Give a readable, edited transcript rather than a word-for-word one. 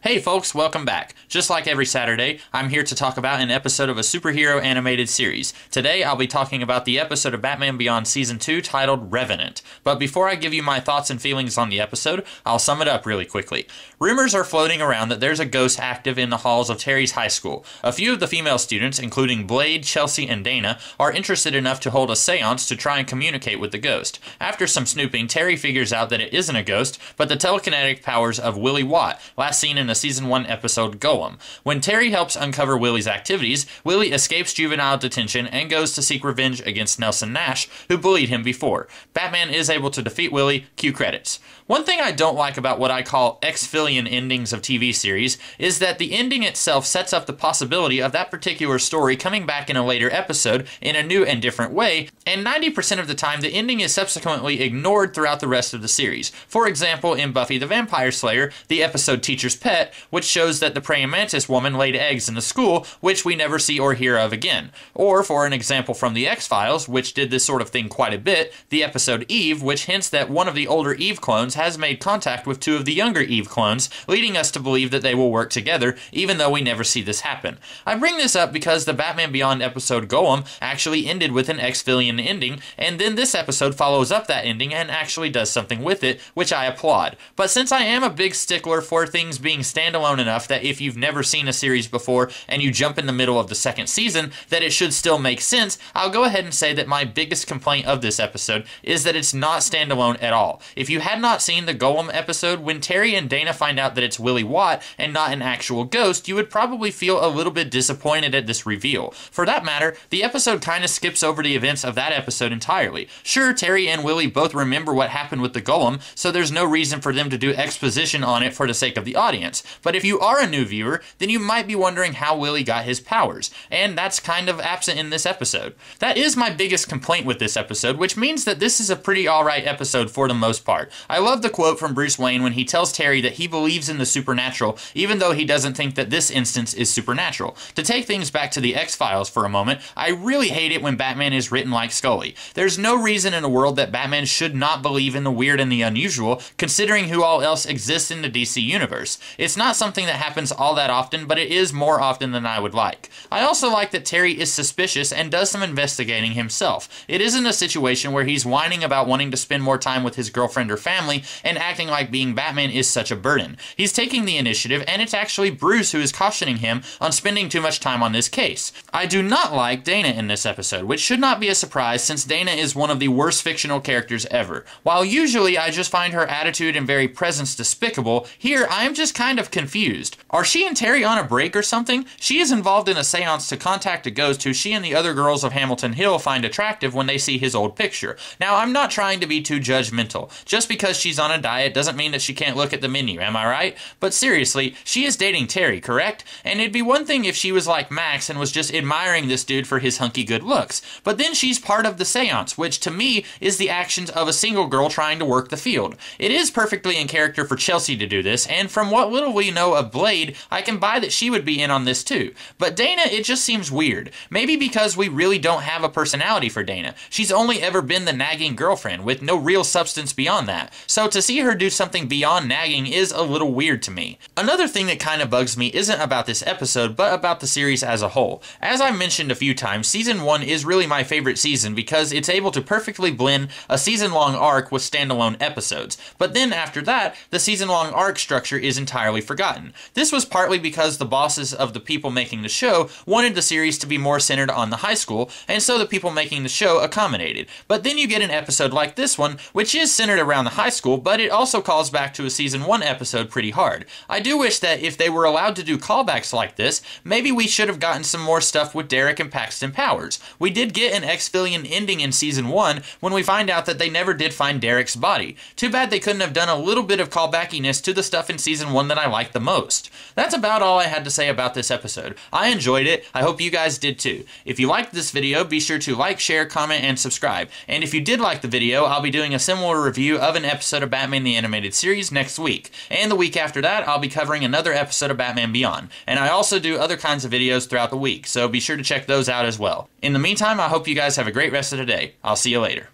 Hey folks, welcome back. Just like every Saturday, I'm here to talk about an episode of a superhero animated series. Today, I'll be talking about the episode of Batman Beyond Season 2 titled Revenant. But before I give you my thoughts and feelings on the episode, I'll sum it up really quickly. Rumors are floating around that there's a ghost active in the halls of Terry's high school. A few of the female students, including Blade, Chelsea, and Dana, are interested enough to hold a seance to try and communicate with the ghost. After some snooping, Terry figures out that it isn't a ghost, but the telekinetic powers of Willie Watt, last seen in the Season 1 episode Golem. When Terry helps uncover Willie's activities, Willie escapes juvenile detention and goes to seek revenge against Nelson Nash, who bullied him before. Batman is able to defeat Willie. Cue credits. One thing I don't like about what I call X-Fillion endings of TV series is that the ending itself sets up the possibility of that particular story coming back in a later episode in a new and different way, and 90% of the time the ending is subsequently ignored throughout the rest of the series. For example, in Buffy the Vampire Slayer, the episode Teacher's Pet, which shows that the praying mantis woman laid eggs in the school, which we never see or hear of again. Or, for an example from the X-Files, which did this sort of thing quite a bit, the episode Eve, which hints that one of the older Eve clones has made contact with two of the younger Eve clones, leading us to believe that they will work together, even though we never see this happen. I bring this up because the Batman Beyond episode Golem actually ended with an X-Fillion ending, and then this episode follows up that ending and actually does something with it, which I applaud. But since I am a big stickler for things being standalone enough that if you've never seen a series before and you jump in the middle of the second season, that it should still make sense, I'll go ahead and say that my biggest complaint of this episode is that it's not standalone at all. If you had not seen the Golem episode, when Terry and Dana find out that it's Willie Watt and not an actual ghost, you would probably feel a little bit disappointed at this reveal. For that matter, the episode kind of skips over the events of that episode entirely. Sure, Terry and Willie both remember what happened with the Golem, so there's no reason for them to do exposition on it for the sake of the audience. But if you are a new viewer, then you might be wondering how Willie got his powers, and that's kind of absent in this episode. That is my biggest complaint with this episode, which means that this is a pretty alright episode for the most part. I love the quote from Bruce Wayne when he tells Terry that he believes in the supernatural, even though he doesn't think that this instance is supernatural. To take things back to the X-Files for a moment, I really hate it when Batman is written like Scully. There's no reason in the world that Batman should not believe in the weird and the unusual, considering who all else exists in the DC universe. It's not something that happens all that often, but it is more often than I would like. I also like that Terry is suspicious and does some investigating himself. It isn't a situation where he's whining about wanting to spend more time with his girlfriend or family and acting like being Batman is such a burden. He's taking the initiative, and it's actually Bruce who is cautioning him on spending too much time on this case. I do not like Dana in this episode, which should not be a surprise since Dana is one of the worst fictional characters ever. While usually I just find her attitude and very presence despicable, here I am just kind of confused. Are she and Terry on a break or something? She is involved in a seance to contact a ghost who she and the other girls of Hamilton Hill find attractive when they see his old picture. Now, I'm not trying to be too judgmental. Just because she's on a diet doesn't mean that she can't look at the menu, am I right? But seriously, she is dating Terry, correct? And it'd be one thing if she was like Max and was just admiring this dude for his hunky good looks. But then she's part of the seance, which to me is the actions of a single girl trying to work the field. It is perfectly in character for Chelsea to do this, and from what little we know of Blade, I can buy that she would be in on this too. But Dana, it just seems weird. Maybe because we really don't have a personality for Dana. She's only ever been the nagging girlfriend, with no real substance beyond that. So to see her do something beyond nagging is a little weird to me. Another thing that kind of bugs me isn't about this episode, but about the series as a whole. As I mentioned a few times, Season 1 is really my favorite season because it's able to perfectly blend a season-long arc with standalone episodes. But then after that, the season-long arc structure is entirely forgotten. This was partly because the bosses of the people making the show wanted the series to be more centered on the high school, and so the people making the show accommodated. But then you get an episode like this one, which is centered around the high school, but it also calls back to a Season 1 episode pretty hard. I do wish that if they were allowed to do callbacks like this, maybe we should have gotten some more stuff with Derek and Paxton Powers. We did get an X-Fillion ending in Season 1 when we find out that they never did find Derek's body. Too bad they couldn't have done a little bit of callbackiness to the stuff in Season 1 that I liked the most. That's about all I had to say about this episode. I enjoyed it. I hope you guys did too. If you liked this video, be sure to like, share, comment, and subscribe. And if you did like the video, I'll be doing a similar review of an episode of Batman the Animated Series next week. And the week after that, I'll be covering another episode of Batman Beyond. And I also do other kinds of videos throughout the week, so be sure to check those out as well. In the meantime, I hope you guys have a great rest of the day. I'll see you later.